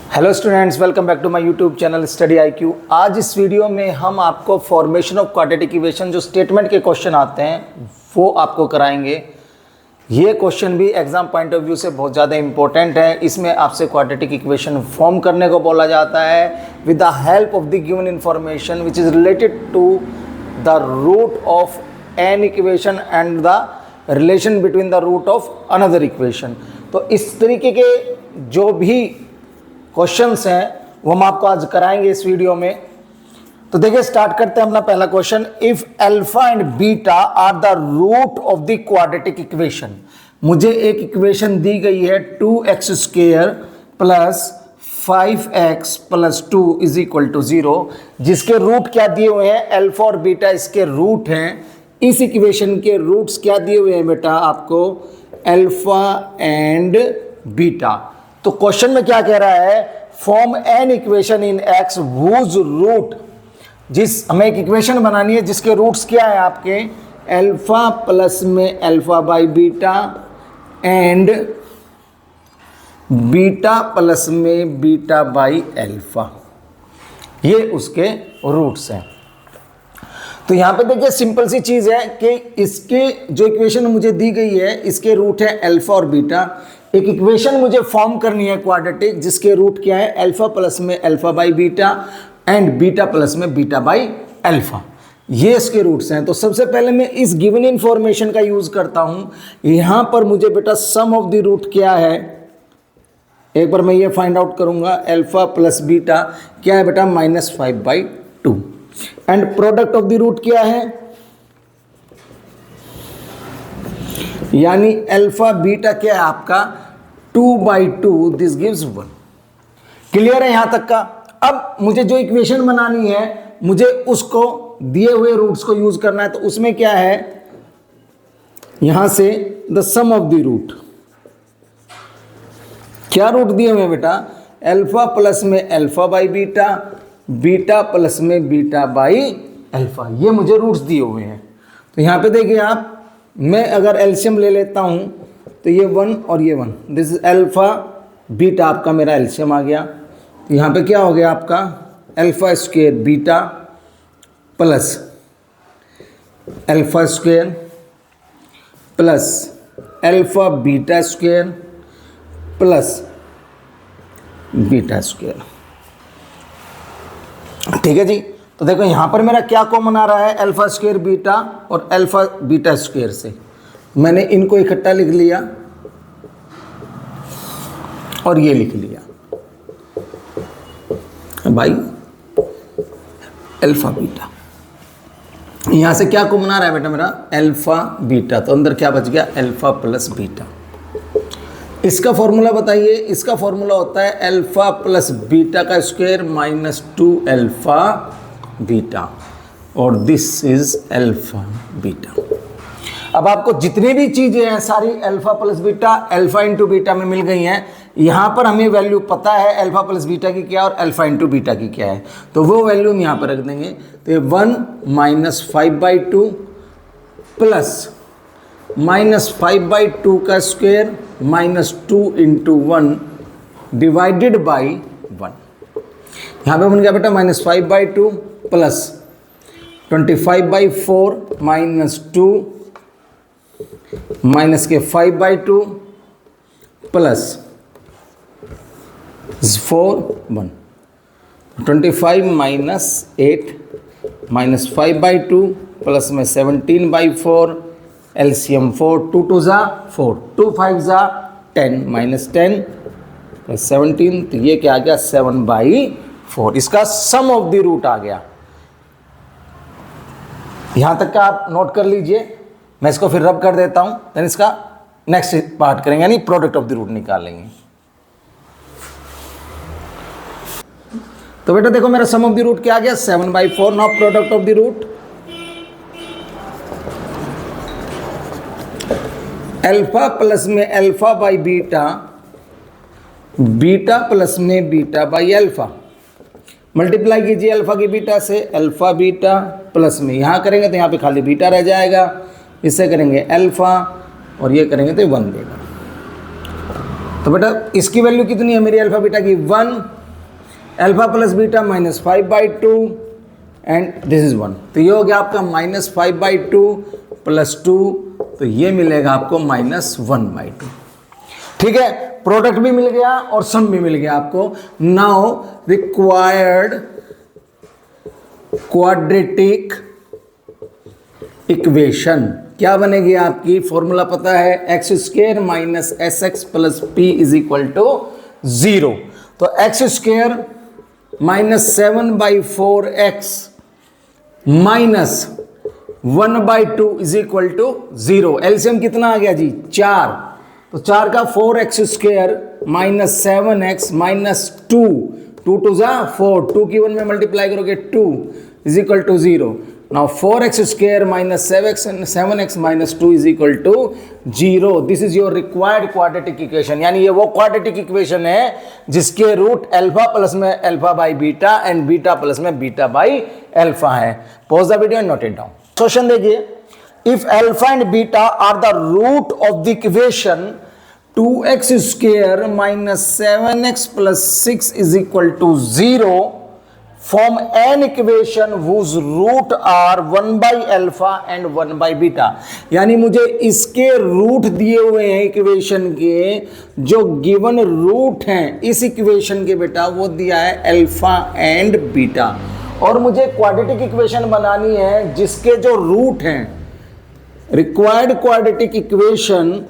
Hello students, welcome back to my YouTube channel study IQ। आज इस video में हम आपको फॉर्मेशन ऑफ क्वाड्रेटिक इक्वेशन जो स्टेटमेंट के क्वेश्चन आते हैं वो आपको कराएंगे। ये क्वेश्चन भी एग्जाम पॉइंट ऑफ व्यू से बहुत ज़्यादा इंपॉर्टेंट है। इसमें आपसे क्वाड्रेटिक इक्वेशन फॉर्म करने को बोला जाता है with the help of the given information which is related to the root of an equation and the relation between the root of another equation. तो इस तरीके के जो भी क्वेश्चंस हैं वो हम आपको आज कराएंगे इस वीडियो में। तो देखिए, स्टार्ट करते हैं अपना पहला question. If alpha and beta are the root of the quadratic equation. मुझे एक इक्वेशन दी गई है 2x² plus 5x plus 2 is equal to 0, जिसके रूट क्या दिए हुए हैं? अल्फा और बीटा इसके रूट हैं। इस इक्वेशन के रूट्स क्या दिए हुए हैं बेटा आपको? Alpha and beta. तो क्वेश्चन में क्या कह रहा है? Form an equation in X whose root. हमें एक इक्वेशन बनानी है जिसके रूट्स क्या है आपके? अल्फा प्लस में alpha by beta and beta plus में बीटा बाई अल्फा। ये उसके रूट्स हैं। तो यहां पे देखिए, सिंपल सी चीज है कि इसके जो इक्वेशन मुझे दी गई है इसके रूट है अल्फा और बीटा। एक इक्वेशन मुझे फॉर्म करनी है क्वाड्रेटिक जिसके रूट क्या है? अल्फा प्लस में alpha by beta and beta plus में बीटा बाई अल्फा। ये इसके रूट्स हैं। तो सबसे पहले मैं इस गिवन इंफॉर्मेशन का यूज करता हूं। यहां पर मुझे बेटा सम ऑफ द रूट क्या है, एक बार मैं ये फाइंड आउट करूंगा। अल्फा प्लस बीटा क्या है बेटा? -5/2। And product of the root क्या है? यानी अल्फा बीटा क्या है आपका? 2/2, दिस गिव्स 1। क्लियर है यहां तक का? अब मुझे जो इक्वेशन बनानी है मुझे उसको दिए हुए रूट्स को यूज करना है। तो उसमें क्या है? यहां से the sum of the root. क्या रूट दिए हुए बेटा? अल्फा प्लस में alpha by beta, beta plus में बीटा बाई अल्फा। ये मुझे रूट्स दिए हुए हैं। तो यहां पे देखिए आप, मैं अगर एलसीएम ले लेता हूं तो ये 1 और ये 1, दिस इज अल्फा बीटा, आपका मेरा एलसीएम आ गया। तो यहाँ पे क्या हो गया आपका? Alpha square beta plus alpha square plus alpha beta square plus beta square. ठीक है जी। तो देखो यहां पर मेरा क्या कॉमन आ रहा है? अल्फा स्क्वायर बीटा और अल्फा बीटा स्क्वायर से मैंने इनको इकट्ठा लिख लिया और ये लिख लिया भाई अल्फा बीटा। यहां से क्या कॉमन आ रहा है बेटा मेरा? Alpha beta. तो अंदर क्या बच गया? Alpha plus beta. इसका फॉर्मूला बताइए। इसका फॉर्मूला होता है अल्फा प्लस बीटा का स्क्वायर -2 अल्फा बीटा, और दिस इज अल्फा बीटा। अब आपको जितनी भी चीजें हैं सारी alpha plus beta, alpha into beta में मिल गई हैं। यहां पर हमें वैल्यू पता है अल्फा प्लस बीटा की क्या और अल्फा इंटू बीटा की क्या है, तो वो वैल्यू हम यहां पर रख देंगे। तो ये 1 -5/2 प्लस -5/2 का स्क्वायर -2 इंटू 1 डिवाइडेड बाई 1। यहां पे बन गया बेटा -5/2 प्लस 25/4 -2 माइनस के 5/2 प्लस 4 1। 25 - 8 -5/2 प्लस में 17/4, एलसीएम 4, 2 2 ज़ा 4, 2 5 ज़ा 10 -10 प्लस 17। तो ये क्या आ गया? 7/4। इसका सम ऑफ द रूट आ गया। यहां तक का आप नोट कर लीजिए। मैं इसको फिर रब कर देता हूं, देन इसका नेक्स्ट पार्ट करेंगे, यानी प्रोडक्ट ऑफ द रूट निकालेंगे। तो बेटा देखो मेरा सम ऑफ द रूट क्या आ गया? 7/4। Now product of the root alpha plus में alpha by beta, beta plus में बीटा बाई अल्फा। मल्टीप्लाई कीजिए अल्फा की बीटा से, अल्फा बीटा प्लस में यहाँ करेंगे तो यहाँ पे खाली बीटा रह जाएगा, इससे करेंगे अल्फा और ये करेंगे तो 1 देगा। तो बेटा इसकी वैल्यू कितनी है मेरी अल्फा बीटा की? 1 alpha plus beta -5/2 and this is 1। तो ये हो गया आपका -5/2 + 2, तो ये मिलेगा आपको -1/2। ठीक है, प्रोडक्ट भी मिल गया और सम भी मिल गया आपको। नाउ रिक्वायर्ड क्वाड्रेटिक इक्वेशन क्या बनेगी आपकी, फॉर्मूला पता है, x² - sx + p = 0। तो x² - 7/4x - 1/2 = 0। एलसीएम कितना आ गया जी, 4। तो 4 का 4x² - 7x - 2, 2 2 जा 4, 2 की 1 में मल्टीप्लाई करोगे 2 = 0। Now 4x² - 7x - 2 = 0। This is your required quadratic equation। यानी ये वो क्वाड्रेटिक इक्वेशन है जिसके रूट अल्फा प्लस में alpha by beta and beta plus में बीटा बाई अल्फा है। Pause the video and note it down. Question देखिए, if alpha and beta are the root of the equation 2x² - 7x + 6 = 0, form an equation whose root are 1/alpha and 1/beta। यानी मुझे इसके root दिए हुए हैं equation के, जो given root हैं इस इक्वेशन के बेटा वो दिया है अल्फा एंड बीटा, और मुझे क्वाड्रेटिक इक्वेशन बनानी है जिसके जो रूट हैं, रिक्वायर्ड क्वाड्रेटिक इक्वेशन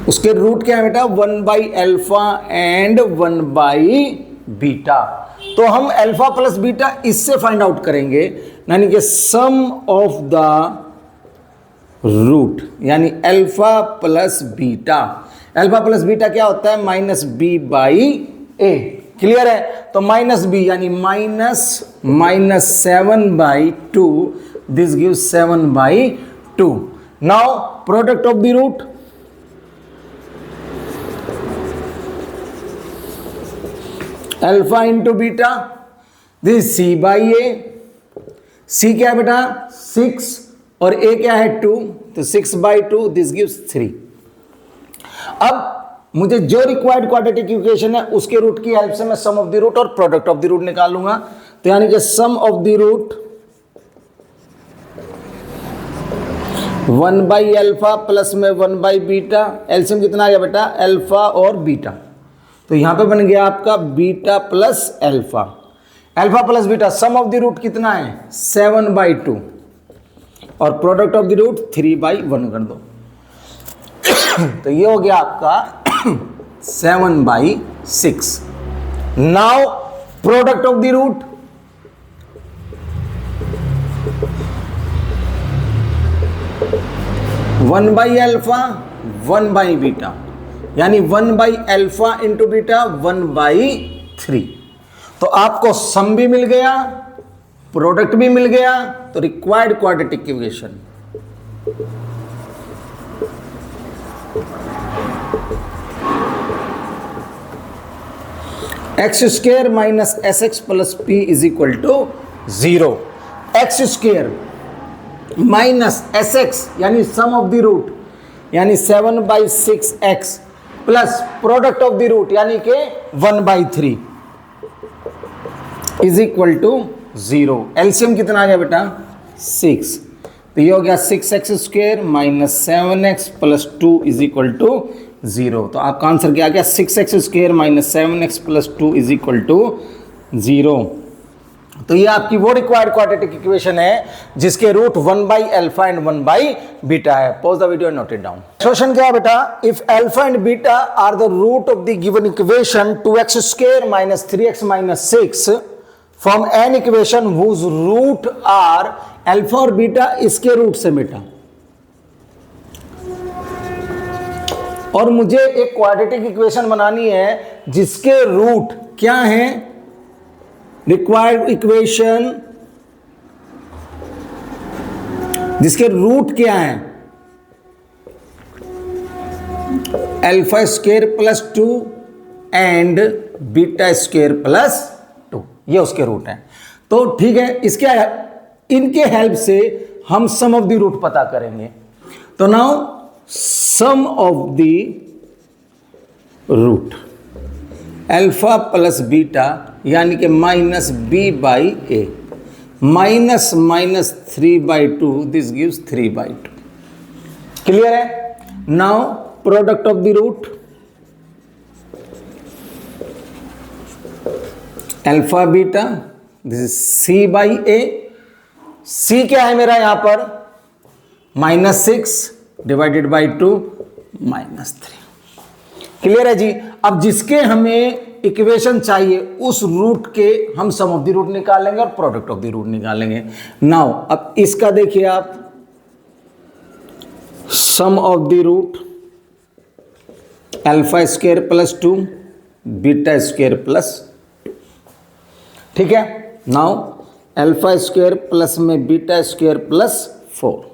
उसके रूट क्या है बेटा, 1/alpha एंड 1/beta। तो हम अल्फा प्लस बीटा इससे फाइंड आउट करेंगे, यानी कि सम ऑफ द रूट, यानी alpha plus beta. Alpha plus beta क्या होता है, -b/a। क्लियर है, तो -b यानी -7/2, this gives 7/2। Now product of the root, alpha into beta, this c/a। c क्या है बेटा, 6, और a क्या है 2, तो 6/2, दिस गिव्स 3। अब मुझे जो रिक्वायर्ड क्वाड्रेटिक इक्वेशन है उसके रूट की हेल्प से मैं सम ऑफ द रूट और प्रोडक्ट ऑफ द रूट निकाल लूंगा। तो यानी कि sum of the root 1/alpha plus में 1/बीटा, एलसीएम कितना आ गया बेटा, अल्फा और बीटा। तो यहां पे बन गया आपका beta plus alpha. Alpha plus beta sum of the root कितना है, 7/2, और प्रोडक्ट ऑफ द रूट 3/1 कर दो। तो ये हो गया आपका 7/6। Now product of the root, one by alpha 1/बीटा, यानी 1/alpha इंटू बीटा 1/3। तो आपको सम भी मिल गया, प्रोडक्ट भी मिल गया। तो required quadratic equation x² - sx + p = 0। x² - sx यानी सम ऑफ द रूट, यानी 7/6x plus product of the root यानी कि 1/3 = 0। एलसीएम कितना आ गया बेटा, 6। तो ये हो गया 6x² - 7x + 2 = 0। तो आपका आंसर क्या आ गया, 6x² - 7x + 2 = 0। तो ये आपकी वो रिक्वायर्ड क्वाड्रेटिक इक्वेशन है जिसके रूट 1/alpha एंड 1/बीटा है। Pause the video and note it down. Question क्या है बेटा, if alpha and beta are the root of the given equation 2x² - 3x - 6 from an equation whose root are, alpha और beta इसके root से बेटा, और मुझे एक क्वाड्रेटिक इक्वेशन बनानी है जिसके रूट क्या है, रिक्वायर्ड इक्वेशन जिसके रूट क्या है, α² + 2 एंड β² + 2, ये उसके रूट हैं। तो ठीक है, इनके हेल्प से हम सम ऑफ द रूट पता करेंगे। तो now sum of the root alpha plus beta यानी कि minus B by A, minus minus 3/2, this gives 3/2। Clear है? Now product of the root alpha beta, this is C by A. C क्या है मेरा यहां पर? -6 डिवाइडेड बाई 2 -3। क्लियर है जी? अब जिसके हमें इक्वेशन चाहिए उस रूट के हम सम ऑफ द रूट निकालेंगे और प्रोडक्ट ऑफ द रूट निकालेंगे। नाउ अब इसका देखिए आप, sum of the root alpha square plus 2 beta square plus 2। ठीक है? नाउ अल्फा स्क्वायर प्लस में beta square plus 4।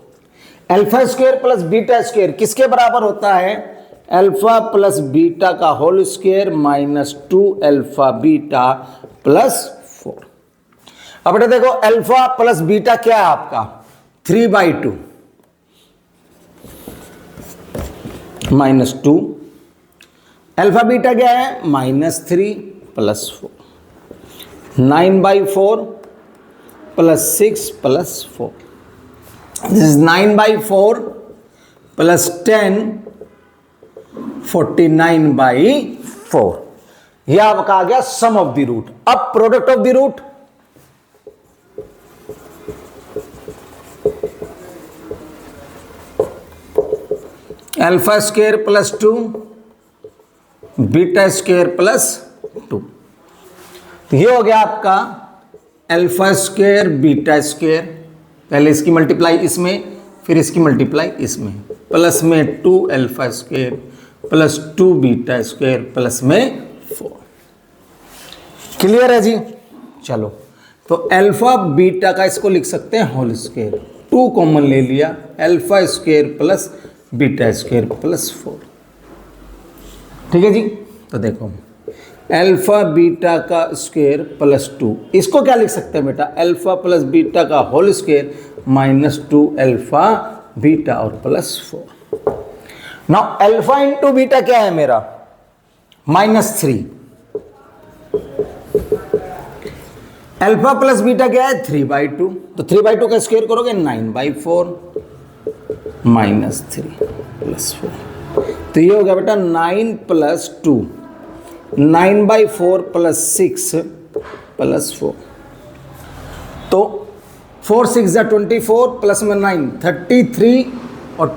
Alpha square plus beta square किसके बराबर होता है? अल्फा प्लस बीटा का whole square minus 2 alpha beta plus 4। अब बेटा देखो, अल्फा प्लस बीटा क्या है आपका? 3/2 -2, अल्फा बीटा क्या है? -3 plus 4, 9/4 plus 6 plus 4, this is 9/4 plus 10, 49/4। यह आपका आ गया सम ऑफ द रूट। अब product of the root, alpha square plus 2 beta square plus 2। तो ये हो गया आपका अल्फा स्क्वायर बीटा स्क्वायर, पहले इसकी मल्टीप्लाई इसमें फिर इसकी मल्टीप्लाई इसमें, प्लस में 2 alpha square plus 2 beta square plus में 4। क्लियर है जी? चलो, तो अल्फा बीटा का इसको लिख सकते हैं होल स्क्वायर, 2 कॉमन ले लिया, alpha square plus beta square plus 4। ठीक है जी? तो देखो, अल्फा बीटा का स्क्वायर प्लस 2, इसको क्या लिख सकते हैं बेटा? अल्फा प्लस बीटा का whole square minus 2 alpha beta और plus 4। Now alpha into beta क्या है मेरा? -3। अल्फा प्लस बीटा क्या है? 3/2। तो 3/2 का स्क्वायर करोगे 9/4 -3 प्लस 4। तो ये हो गया बेटा 9 प्लस 2, 9/4 प्लस 6 प्लस 4। तो 4 6 24 प्लस में 9 33 और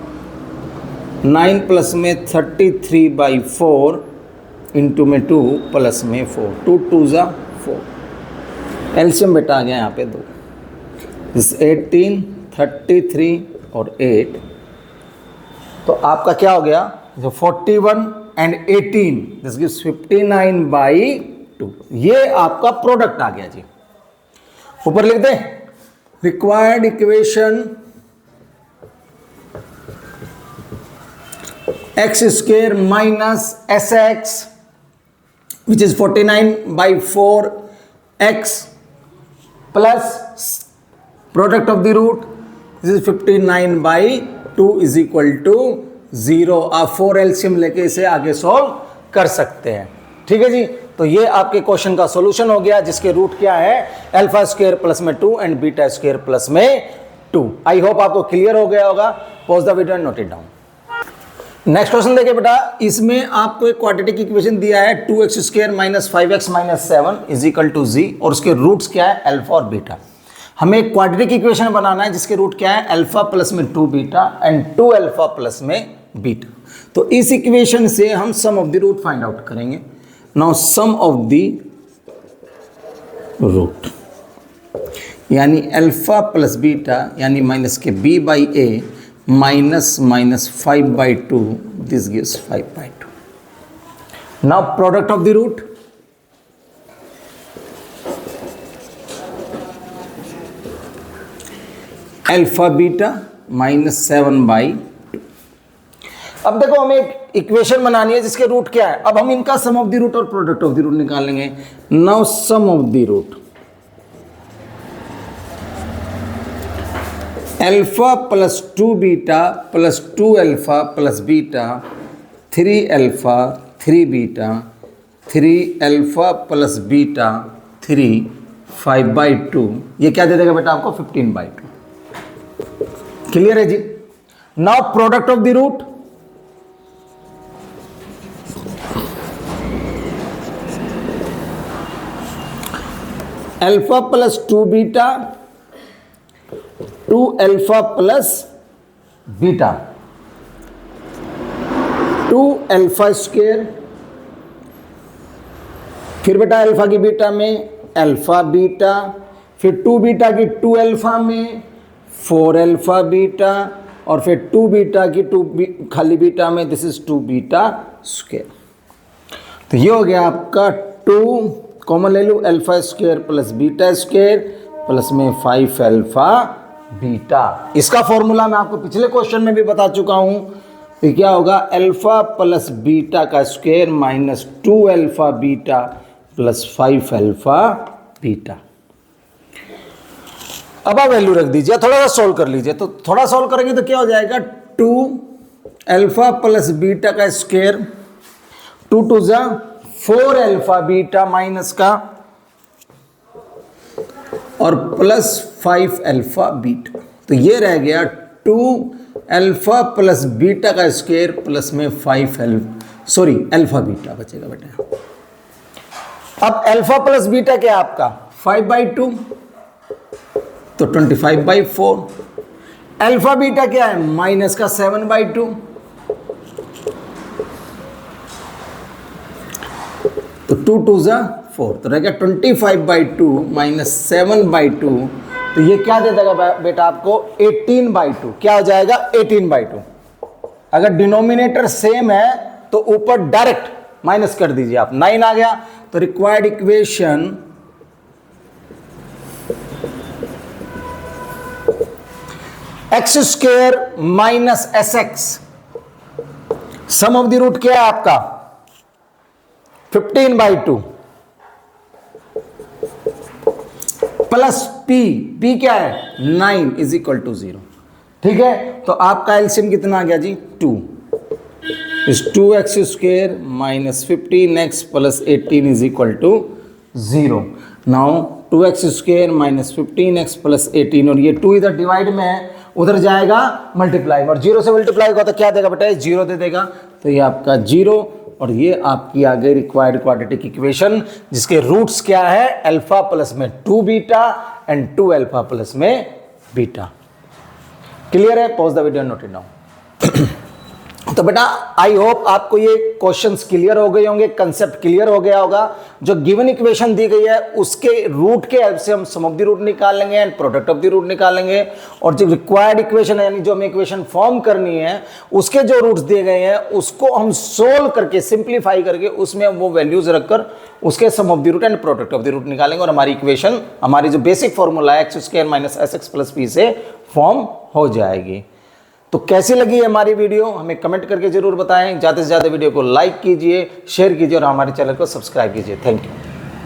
9 प्लस में 33/4 इंटू में 2 प्लस में 4, 2 2 ज़ा 4। एलसीएम बेटा आ गया यहाँ पे 2, इस 18 33 और 8। तो आपका क्या हो गया? 41 एंड 18, दिस गिव्स 59/2। ये आपका प्रोडक्ट आ गया जी। ऊपर लिख दें, required equation x square minus sx which is 49/4 x plus product of the root this is 59/2 is equal to 0। आप 4 एलसीएम लेके इसे आगे सॉल्व कर सकते हैं। ठीक है जी? तो ये आपके क्वेश्चन का सॉल्यूशन हो गया, जिसके रूट क्या है? अल्फा स्क्वायर प्लस में 2 एंड बीटा स्क्वायर प्लस में 2। आई होप आपको क्लियर हो गया होगा। Pause the video and note it down. Next question देखिए बेटा, इसमें आपको एक क्वाड्रेटिक इक्वेशन दिया है 2x square minus 5x minus 7 is equal to z, और उसके रूट्स क्या है? अल्फा और बीटा। हमें एक क्वाड्रेटिक इक्वेशन बनाना है जिसके रूट क्या है? अल्फा प्लस में 2 बीटा एंड 2 अल्फा प्लस में बीटा। तो इस इक्वेशन से हम sum of the root find out करेंगे। Now sum of the root यानी अल्फा प्लस बीटा यानी माइनस के b/a minus 5/2, this gives 5/2. Now product of the root, alpha beta -7/2। अब देखो, हमें एक इक्वेशन बनानी है जिसके रूट क्या है। अब हम इनका सम ऑफ द रूट और प्रोडक्ट ऑफ द रूट निकालेंगे। Now sum of the root alpha plus 2 beta plus 2 alpha plus beta 3 alpha 3 beta 3 alpha plus beta 3 5/2, ये क्या दे देगा बेटा आपको 15/2। क्लियर है जी। Now product of the root, alpha plus 2 beta 2 alpha plus beta 2 alpha square, फिर beta alpha की beta में अल्फा बीटा, फिर 2 बीटा की 2 अल्फा में 4 अल्फा बीटा, और फिर 2 बीटा की 2 खाली बीटा में दिस इज 2 बीटा स्क्वायर। तो ये हो गया आपका 2 कॉमन ले लो, alpha square plus beta square plus में 5 अल्फा बीटा। इसका फॉर्मूला मैं आपको पिछले क्वेश्चन में भी बता चुका हूं। तो क्या होगा, अल्फा प्लस बीटा का square minus 2 alpha beta plus 5 alpha beta. अब आप वैल्यू रख दीजिए, थोड़ा सा सोल्व कर लीजिए। तो थोड़ा सोल्व करेंगे तो क्या हो जाएगा, 2 अल्फा प्लस बीटा का स्क्वायर 2 2 जा 4 अल्फा बीटा माइनस का और प्लस 5 अल्फा बीटा। तो ये रह गया 2 अल्फा प्लस बीटा का स्क्वायर प्लस में 5 अल्फा बीटा बचेगा बेटा। अब अल्फा प्लस बीटा क्या है आपका 5/2, तो 25/4। अल्फा बीटा क्या है माइनस का 7/2, तो 2 2 जा 4, तो रह गया 25/2 माइनस 7/2। तो ये क्या दे देगा बेटा आपको 18/2। क्या हो जाएगा 18/2। अगर डिनोमिनेटर सेम है तो ऊपर डायरेक्ट माइनस कर दीजिए आप, 9 आ गया। तो required equation X square minus S X, sum of the root क्या है आपका 15/2 प्लस पी क्या है 9 इज इक्वल टू 0। ठीक है, तो आपका एलसीएम कितना आ गया जी 2 is 2x square minus 15x plus 18 is equal to 0। Now 2x square minus 15x plus 18, और ये 2 इधर डिवाइड में है, उधर जाएगा मल्टीप्लाई, और 0 से मल्टीप्लाई होगा तो क्या देगा बेटा 0 दे देगा। तो ये आपका 0, और ये आपकी आ गई रिक्वायर्ड क्वाड्रेटिक इक्वेशन, जिसके रूट्स क्या है अल्फा प्लस में 2 बीटा एंड 2 अल्फा प्लस में बीटा। क्लियर है, pause the video note it down. तो बेटा आई होप आपको ये क्वेश्चंस क्लियर हो गए होंगे, कंसेप्ट क्लियर हो गया होगा। जो गिवन इक्वेशन दी गई है उसके रूट के हेल्प से हम सम ऑफ द रूट निकालेंगे and product of the root निकालेंगे, और जो रिक्वायर्ड इक्वेशन है यानी जो हमें इक्वेशन फॉर्म करनी है उसके जो रूट्स दिए गए हैं उसको हम सोल्व करके सिंप्लीफाई करके उसमें वो वैल्यूज रखकर उसके sum of the root and product of the root निकालेंगे, और हमारी इक्वेशन हमारी जो बेसिक फॉर्मूला है x square minus S x plus p से फॉर्म हो जाएगी। तो कैसी लगी हमारी वीडियो हमें कमेंट करके जरूर बताएं। ज़्यादा से ज़्यादा वीडियो को लाइक कीजिए, शेयर कीजिए और हमारे चैनल को सब्सक्राइब कीजिए। Thank you.